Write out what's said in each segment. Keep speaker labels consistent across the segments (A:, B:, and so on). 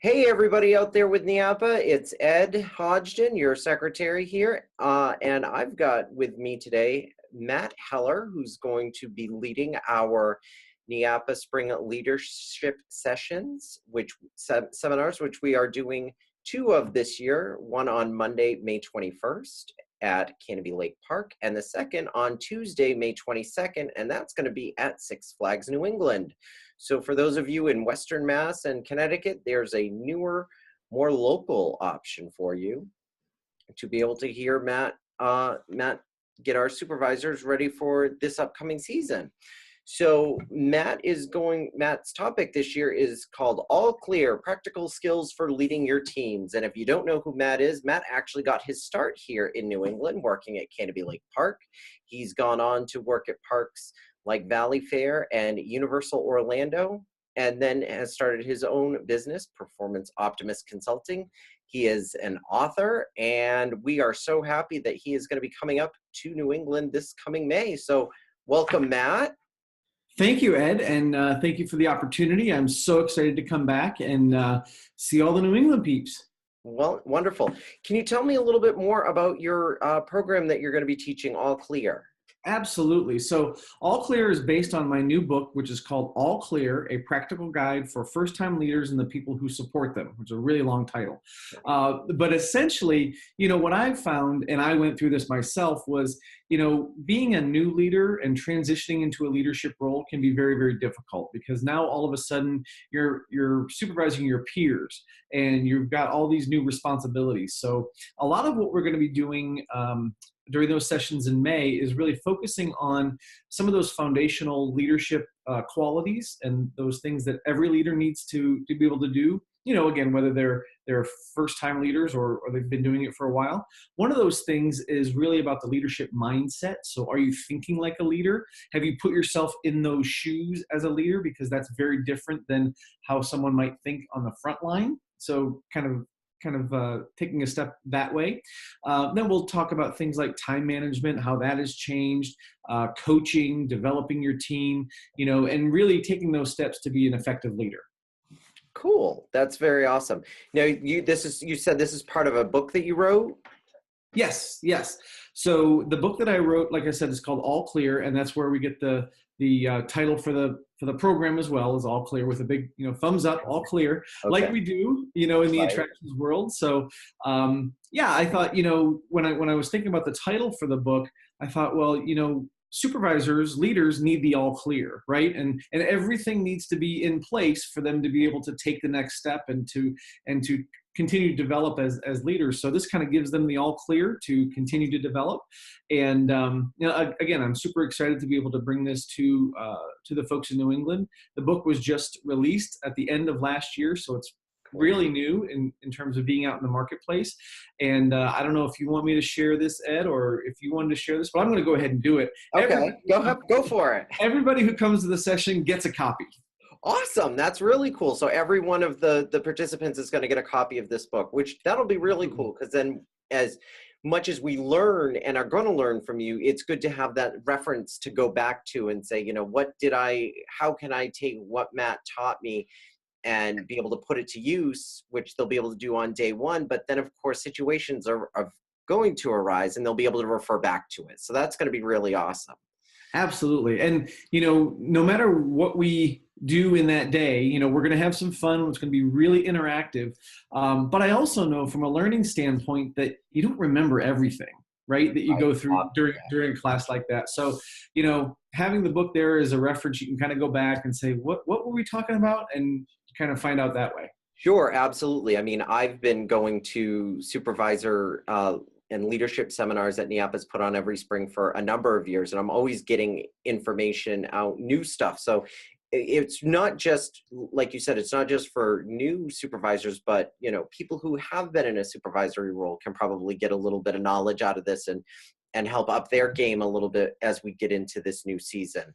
A: Hey, everybody out there with NEAAPA. It's Ed Hodgdon, your secretary here. And I've got with me today Matt Heller, who's going to be leading our NEAAPA Spring Leadership Seminars, which we are doing two of this year, one on Monday, May 21st at Canobie Lake Park, and the second on Tuesday, May 22nd, and that's going to be at Six Flags New England. So for those of you in Western Mass and Connecticut, there's a newer, more local option for you to be able to hear Matt get our supervisors ready for this upcoming season. So Matt's topic this year is called All Clear, Practical Skills for Leading Your Teams. And if you don't know who Matt is, Matt actually got his start here in New England working at Canobie Lake Park. He's gone on to work at parks like Valley Fair and Universal Orlando, and then has started his own business, Performance Optimist Consulting. He is an author, and we are so happy that he is going to be coming up to New England this coming May. So welcome, Matt.
B: Thank you, Ed, and thank you for the opportunity. I'm so excited to come back and see all the New England peeps.
A: Well, wonderful. Can you tell me a little bit more about your program that you're going to be teaching, All Clear?
B: Absolutely. So All Clear is based on my new book, which is called All Clear, A Practical Guide for First-Time Leaders and the People Who Support Them, which is a really long title. But essentially, what I've found, and I went through this myself, was, being a new leader and transitioning into a leadership role can be very, very difficult, because now all of a sudden you're supervising your peers and you've got all these new responsibilities. So a lot of what we're going to be doing during those sessions in May is really focusing on some of those foundational leadership qualities and those things that every leader needs to be able to do. Again, whether they're first-time leaders or they've been doing it for a while. One of those things is really about the leadership mindset. So are you thinking like a leader? Have you put yourself in those shoes as a leader? Because that's very different than how someone might think on the front line. So kind of taking a step that way. Then we'll talk about things like time management, how that has changed, coaching, developing your team, and really taking those steps to be an effective leader.
A: Cool. That's very awesome. Now, you said this is part of a book that you wrote?
B: Yes. So the book that I wrote, like I said, is called All Clear, and that's where we get the title for the program as well, is All Clear, with a big thumbs up, all clear, okay, like we do in the attractions world. So I thought when I was thinking about the title for the book, I thought, well, supervisors, leaders need the all clear, right? And everything needs to be in place for them to be able to take the next step and to continue to develop as leaders. So this kind of gives them the all clear to continue to develop. And again, I'm super excited to be able to bring this to the folks in New England. The book was just released at the end of last year, so it's really new in terms of being out in the marketplace. And I don't know if you want me to share this, Ed, or if you wanted to share this, but I'm going to go ahead and do it.
A: Okay, go for it.
B: Everybody who comes to the session gets a copy.
A: Awesome. That's really cool. So every one of the participants is going to get a copy of this book, which that'll be really cool, because then as much as we learn and are going to learn from you, it's good to have that reference to go back to and say, how can I take what Matt taught me and be able to put it to use, which they'll be able to do on day one. But then, of course, situations are going to arise and they'll be able to refer back to it. So that's going to be really awesome.
B: Absolutely. And, no matter what we do in that day, we're going to have some fun. It's going to be really interactive. But I also know from a learning standpoint that you don't remember everything, right, that you go through during class like that. So, having the book there as a reference, you can kind of go back and say, what were we talking about? And kind of find out that way.
A: Sure, absolutely. I mean, I've been going to supervisor and leadership seminars that NEAAPA's put on every spring for a number of years, and I'm always getting information out, new stuff. So it's not just, like you said, it's not just for new supervisors, but people who have been in a supervisory role can probably get a little bit of knowledge out of this and help up their game a little bit as we get into this new season.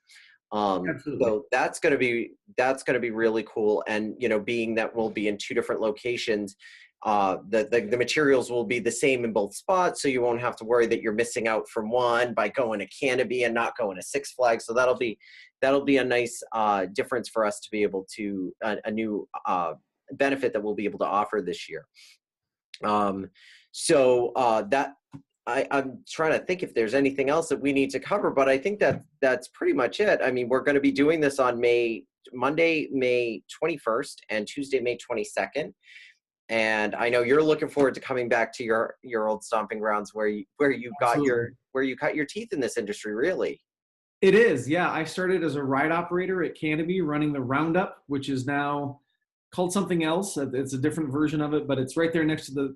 A: So that's going to be really cool. And, being that we'll be in two different locations, the materials will be the same in both spots. So you won't have to worry that you're missing out from one by going to Canobie and not going to Six Flags. So that'll be a nice difference for us to be able to, a new benefit that we'll be able to offer this year. I'm trying to think if there's anything else that we need to cover, but I think that that's pretty much it. I mean, we're going to be doing this on Monday, May 21st and Tuesday, May 22nd. And I know you're looking forward to coming back to your old stomping grounds where you cut your teeth in this industry, really.
B: It is, yeah. I started as a ride operator at Canobie running the Roundup, which is now called something else. It's a different version of it, but it's right there next to the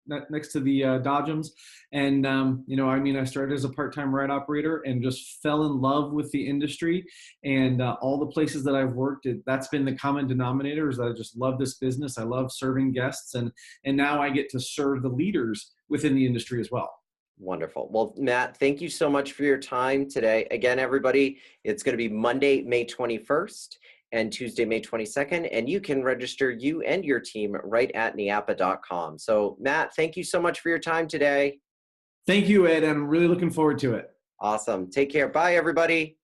B: Dodgems. And, I started as a part-time ride operator and just fell in love with the industry. And all the places that I've worked, that's been the common denominator, is that I just love this business. I love serving guests. And now I get to serve the leaders within the industry as well.
A: Wonderful. Well, Matt, thank you so much for your time today. Again, everybody, it's going to be Monday, May 21st. And Tuesday, May 22nd, and you can register you and your team right at NEAAPA.com. So Matt, thank you so much for your time today.
B: Thank you, Ed. I'm really looking forward to it.
A: Awesome. Take care. Bye, everybody.